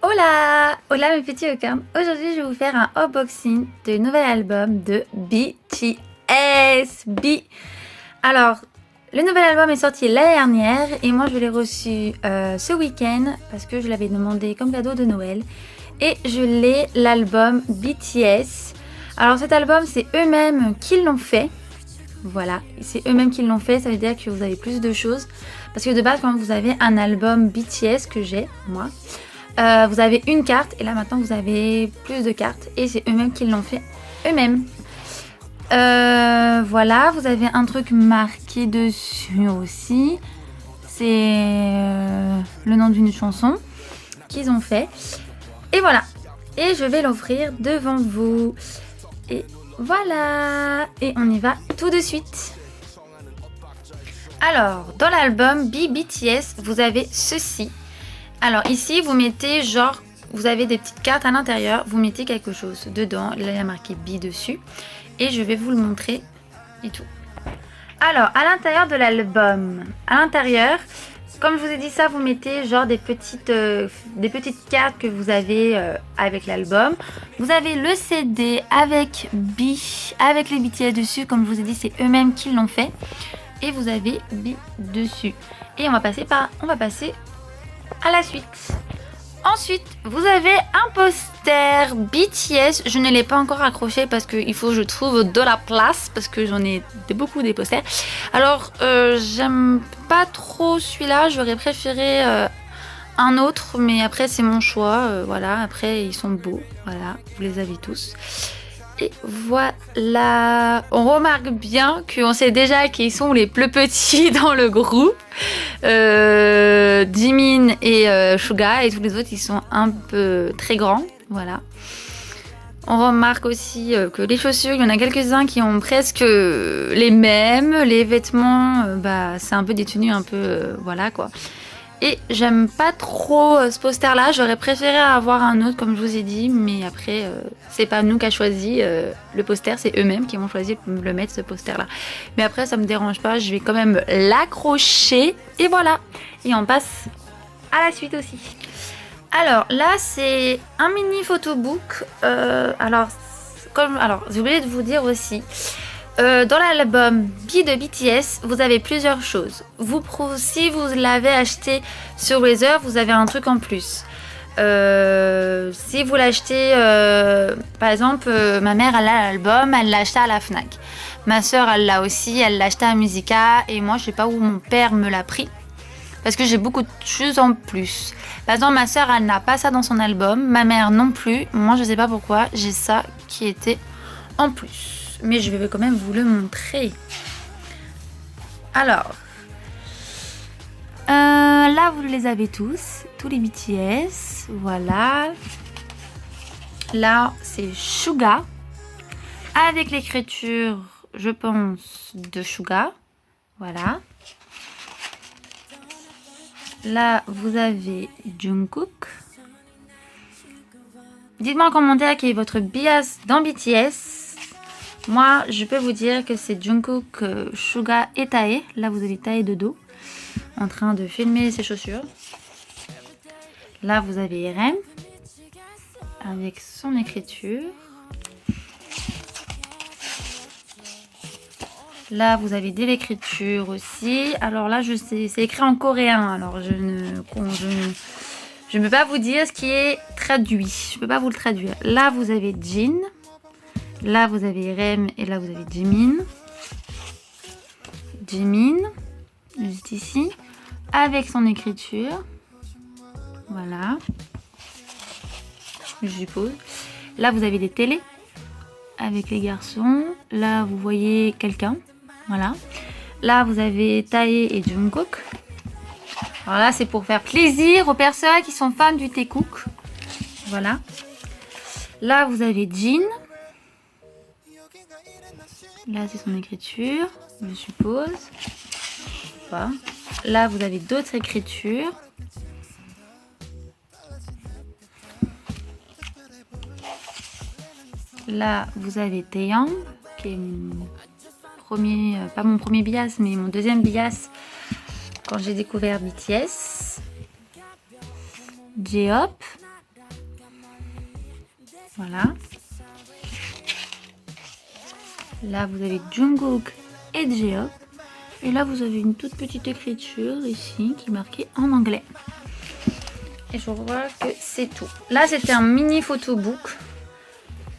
Hola, hola mes petits coquins. Aujourd'hui je vais vous faire un unboxing du nouvel album de BTS. Alors, le nouvel album est sorti l'année dernière et moi je l'ai reçu ce week-end parce que je l'avais demandé comme cadeau de Noël. Et je l'ai, l'album BTS. Alors cet album c'est eux-mêmes qui l'ont fait. Voilà, c'est eux-mêmes qui l'ont fait, ça veut dire que vous avez plus de choses. Parce que de base quand vous avez un album BTS que j'ai, moi, vous avez une carte et là maintenant vous avez plus de cartes et c'est eux-mêmes qui l'ont fait eux-mêmes. Voilà, vous avez un truc marqué dessus aussi. C'est le nom d'une chanson qu'ils ont fait. Et voilà, et je vais l'offrir devant vous. Et voilà, et on y va tout de suite. Alors, dans l'album BTS, vous avez ceci. Alors ici, vous mettez genre, vous avez des petites cartes à l'intérieur, vous mettez quelque chose dedans. Là, il y a marqué B dessus. Et je vais vous le montrer et tout. Alors, à l'intérieur de l'album, à l'intérieur, comme je vous ai dit ça, vous mettez genre des petites cartes que vous avez avec l'album. Vous avez le CD avec B, avec les BTS dessus. Comme je vous ai dit, c'est eux-mêmes qui l'ont fait. Et vous avez B dessus. Et on va passer à la suite. Ensuite, vous avez un poster BTS. Je ne l'ai pas encore accroché parce qu'il faut que je trouve de la place parce que j'en ai beaucoup des posters. Alors, j'aime pas trop celui-là. J'aurais préféré un autre, mais après c'est mon choix. Voilà, après ils sont beaux. Voilà, vous les avez tous. Et voilà, on remarque bien qu'on sait déjà qui sont les plus petits dans le groupe. Jimin et Suga, et tous les autres ils sont un peu très grands. Voilà. On remarque aussi que les chaussures, il y en a quelques-uns qui ont presque les mêmes. Les vêtements, c'est un peu des tenues un peu voilà quoi. Et j'aime pas trop ce poster là, j'aurais préféré avoir un autre comme je vous ai dit, mais après c'est pas nous qui a choisi le poster, c'est eux-mêmes qui m'ont choisi de le mettre ce poster là. Mais après ça me dérange pas, je vais quand même l'accrocher et voilà. Et on passe à la suite aussi. Alors là c'est un mini photobook, alors j'ai oublié de vous dire aussi. Dans l'album B de BTS, vous avez plusieurs choses. Si vous l'avez acheté sur Razer, vous avez un truc en plus. Si vous l'achetez, par exemple, ma mère elle a l'album, elle l'a acheté à la Fnac. Ma soeur elle l'a aussi, elle l'a acheté à Musica. Et moi je sais pas où mon père me l'a pris. Parce que j'ai beaucoup de choses en plus. Par exemple, ma soeur elle n'a pas ça dans son album. Ma mère non plus. Moi je sais pas pourquoi, j'ai ça qui était en plus. Mais je vais quand même vous le montrer. Alors, là vous les avez tous les BTS, voilà. Là c'est Suga, avec l'écriture, je pense, de Suga, voilà. Là vous avez Jungkook. Dites-moi en commentaire quel est votre bias dans BTS. Moi, je peux vous dire que c'est Jungkook, Suga et Tae. Là, vous avez Tae de dos, en train de filmer ses chaussures. Là, vous avez RM, avec son écriture. Là, vous avez de l'écriture aussi. Alors là, je sais, c'est écrit en coréen. Alors, je ne peux pas vous dire ce qui est traduit. Je ne peux pas vous le traduire. Là, vous avez Jin. Là, vous avez Rem et là, vous avez Jimin. Jimin, juste ici, avec son écriture. Voilà. Je suppose. Là, vous avez des télés avec les garçons. Là, vous voyez quelqu'un. Voilà. Là, vous avez Tae et Jungkook. Alors là, c'est pour faire plaisir aux personnes qui sont fans du Taekook. Voilà. Là, vous avez Jin. Là, c'est son écriture, je suppose. Voilà. Là, vous avez d'autres écritures. Là, vous avez Taeyang, qui est mon premier, pas mon premier bias, mais mon deuxième bias quand j'ai découvert BTS, J-Hope, voilà. Là, vous avez Jungkook et J-Hope. Et là, vous avez une toute petite écriture ici qui est marquée en anglais. Et je vois que c'est tout. Là, c'était un mini photobook.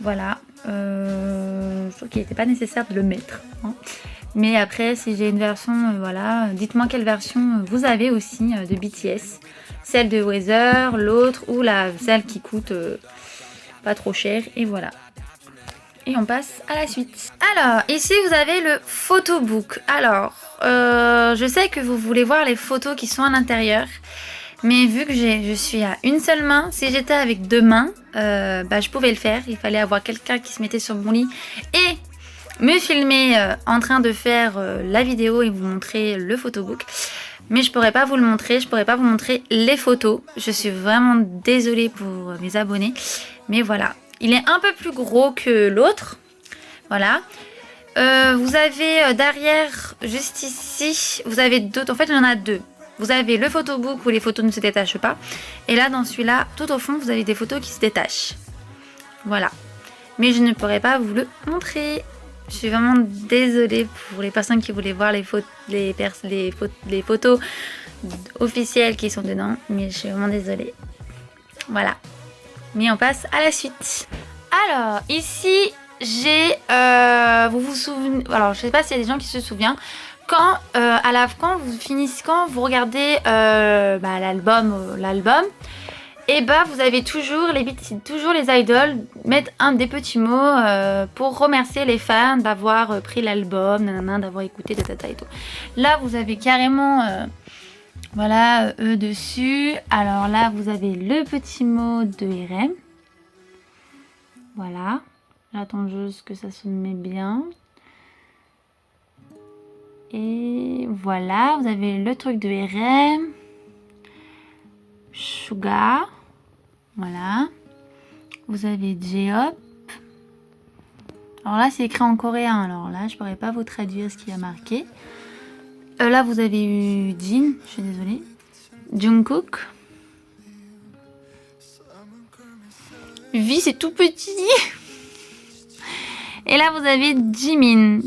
Voilà. Je trouve qu'il n'était pas nécessaire de le mettre. Hein. Mais après, si j'ai une version, voilà, dites-moi quelle version vous avez aussi de BTS. Celle de Weather, l'autre ou celle qui coûte pas trop cher. Et voilà. Et on passe à la suite. Alors, ici vous avez le photobook. Alors, je sais que vous voulez voir les photos qui sont à l'intérieur. Mais vu que je suis à une seule main, si j'étais avec deux mains, je pouvais le faire. Il fallait avoir quelqu'un qui se mettait sur mon lit et me filmer en train de faire la vidéo et vous montrer le photobook. Mais je pourrais pas vous le montrer, je pourrais pas vous montrer les photos. Je suis vraiment désolée pour mes abonnés. Mais voilà. Il est un peu plus gros que l'autre. Voilà. Vous avez derrière, juste ici, vous avez d'autres. En fait, il y en a deux. Vous avez le photobook où les photos ne se détachent pas. Et là, dans celui-là, tout au fond, vous avez des photos qui se détachent. Voilà. Mais je ne pourrais pas vous le montrer. Je suis vraiment désolée pour les personnes qui voulaient voir les photos officielles qui sont dedans. Mais je suis vraiment désolée. Voilà. Mais on passe à la suite. Alors, ici, j'ai... vous vous souvenez... Alors, je sais pas s'il y a des gens qui se souviennent. Quand, quand vous regardez l'album, et vous avez toujours les idoles mettre des petits mots pour remercier les fans d'avoir pris l'album, d'avoir écouté, et tout. Là, vous avez carrément... voilà, eux dessus. Alors là, vous avez le petit mot de RM. Voilà. J'attends juste que ça se met bien. Et voilà, vous avez le truc de RM. Suga. Voilà. Vous avez J-Hope. Alors là, c'est écrit en coréen. Alors là, je pourrais pas vous traduire ce qu'il y a marqué. Là, vous avez eu Jin, je suis désolée. Jungkook. V, c'est tout petit. Et là, vous avez Jimin.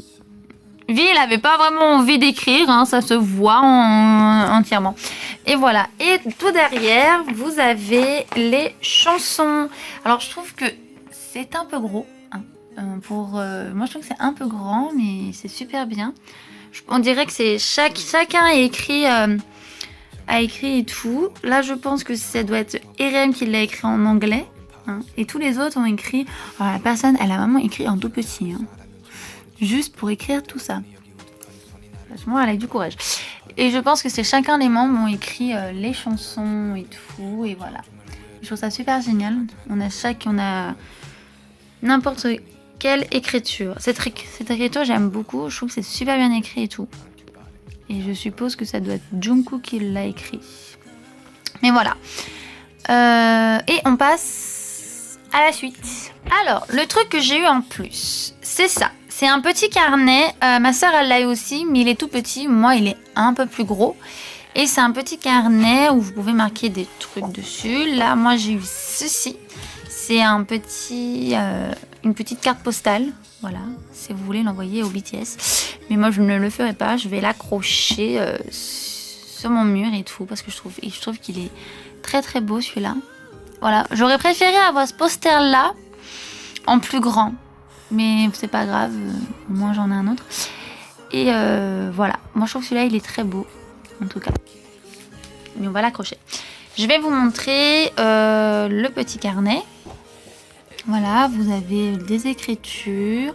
V, elle n'avait pas vraiment envie d'écrire, hein, ça se voit entièrement. Et voilà. Et tout derrière, vous avez les chansons. Alors, je trouve que c'est un peu gros. Hein, moi, je trouve que c'est un peu grand, mais c'est super bien. On dirait que c'est chacun a écrit et tout. Là, je pense que ça doit être RM qui l'a écrit en anglais. Hein, et tous les autres ont écrit... Alors, la personne, elle a vraiment écrit en tout petit. Hein, juste pour écrire tout ça. Franchement, elle a eu du courage. Et je pense que c'est chacun des membres ont écrit les chansons et tout. Et voilà. Je trouve ça super génial. On a n'importe quelle écriture. Cette écriture, j'aime beaucoup. Je trouve que c'est super bien écrit et tout. Et je suppose que ça doit être Jungkook qui l'a écrit. Mais voilà. Et on passe à la suite. Alors, le truc que j'ai eu en plus, c'est ça. C'est un petit carnet. Ma soeur, elle l'a eu aussi, mais il est tout petit. Moi, il est un peu plus gros. Et c'est un petit carnet où vous pouvez marquer des trucs dessus. Là, moi, j'ai eu ceci. C'est une petite carte postale. Voilà, si vous voulez l'envoyer au BTS. Mais moi, je ne le ferai pas. Je vais l'accrocher sur mon mur et tout. Parce que je trouve qu'il est très très beau celui-là. Voilà, j'aurais préféré avoir ce poster-là en plus grand. Mais c'est pas grave, au moins j'en ai un autre. Et voilà, moi je trouve que celui-là il est très beau. En tout cas. Mais on va l'accrocher. Je vais vous montrer le petit carnet. Voilà, vous avez des écritures.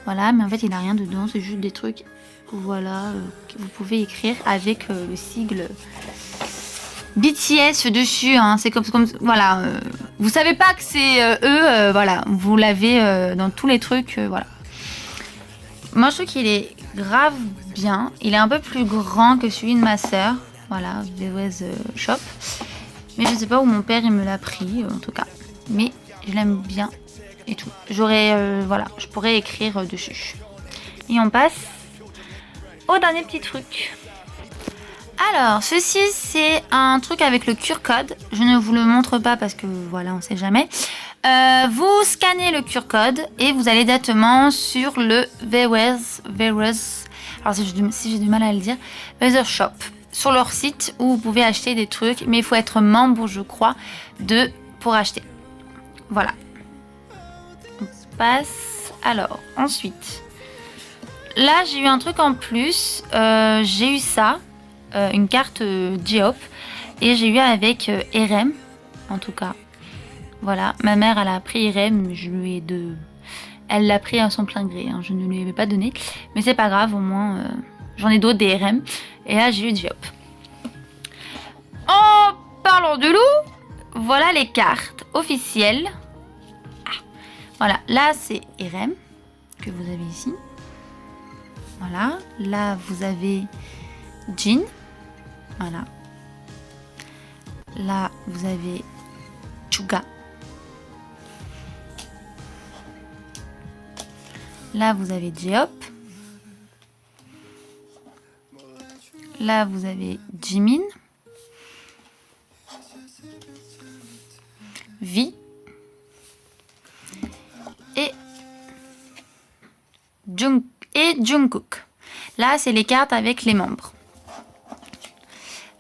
Voilà, mais en fait il n'a rien dedans, c'est juste des trucs. Voilà, que vous pouvez écrire avec le sigle BTS dessus. Hein. C'est comme voilà. Vous savez pas que c'est eux, voilà. Vous l'avez dans tous les trucs, voilà. Moi je trouve qu'il est grave bien. Il est un peu plus grand que celui de ma sœur. Voilà, VOS Shop. Mais je sais pas où mon père il me l'a pris, en tout cas. Mais je l'aime bien et tout. Voilà, je pourrais écrire dessus. Et on passe au dernier petit truc. Alors, ceci, c'est un truc avec le QR code. Je ne vous le montre pas parce que, voilà, on sait jamais. Vous scannez le QR code et vous allez directement sur le Veres. Alors, si j'ai du mal à le dire, Veres Shop. Sur leur site où vous pouvez acheter des trucs. Mais il faut être membre, je crois, pour acheter. Voilà. On passe. Alors, ensuite. Là, j'ai eu un truc en plus. J'ai eu ça. Une carte Geop. Et j'ai eu avec RM. En tout cas. Voilà. Ma mère, elle a pris RM. Elle l'a pris à son plein gré. Hein. Je ne lui avais pas donné. Mais c'est pas grave. Au moins, j'en ai d'autres des RM. Et là, j'ai eu Geop. En parlant de loup, voilà les cartes officielles. Voilà. Là, c'est RM. Que vous avez ici. Voilà, là vous avez Jin. Voilà. Là vous avez Suga. Là vous avez Geop. Là vous avez Jimin. V. Et Jungkook. Là, c'est les cartes avec les membres.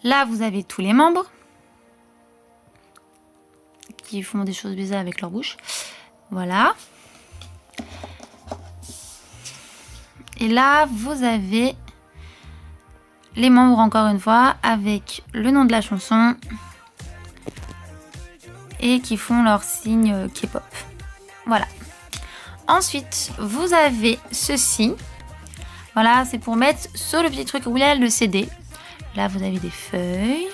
Là, vous avez tous les membres qui font des choses bizarres avec leur bouche. Voilà. Et là, vous avez les membres encore une fois avec le nom de la chanson et qui font leur signe K-pop. Voilà. Ensuite, vous avez ceci. Voilà, c'est pour mettre sur le petit truc où il y a le CD. Là, vous avez des feuilles.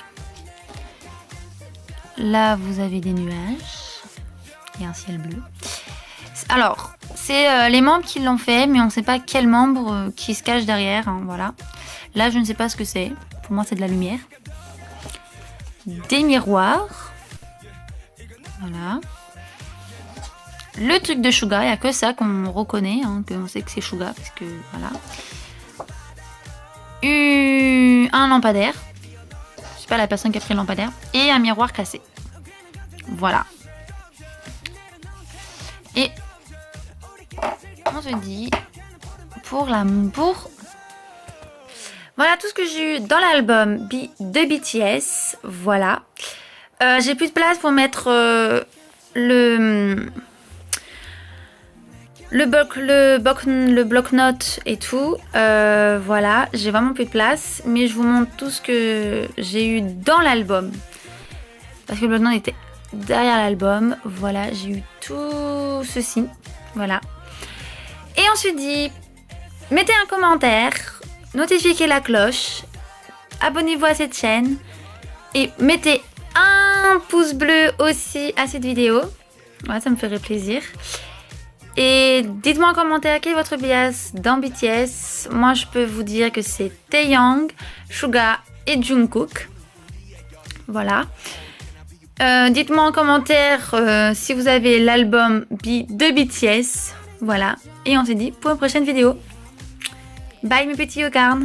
Là, vous avez des nuages. Et un ciel bleu. Alors, c'est les membres qui l'ont fait, mais on ne sait pas quel membre qui se cache derrière. Hein, voilà. Là, je ne sais pas ce que c'est. Pour moi, c'est de la lumière. Des miroirs. Voilà. Le truc de Suga, il n'y a que ça qu'on reconnaît, hein, qu'on sait que c'est Suga, parce que voilà. Un lampadaire. Je sais pas la personne qui a pris le lampadaire. Et un miroir cassé. Voilà. Et on se dit voilà tout ce que j'ai eu dans l'album de BTS. Voilà. J'ai plus de place pour mettre le bloc-notes et tout. Voilà, j'ai vraiment plus de place. Mais je vous montre tout ce que j'ai eu dans l'album. Parce que le bloc-notes était derrière l'album. Voilà, j'ai eu tout ceci. Voilà. Et on se dit, mettez un commentaire, notifiez la cloche, abonnez-vous à cette chaîne. Et mettez un pouce bleu aussi à cette vidéo. Ouais, ça me ferait plaisir. Et dites-moi en commentaire quel est votre bias dans BTS. Moi, je peux vous dire que c'est Taeyang, Suga et Jungkook. Voilà. Dites-moi en commentaire si vous avez l'album de BTS. Voilà. Et on se dit pour une prochaine vidéo. Bye mes petits yogards.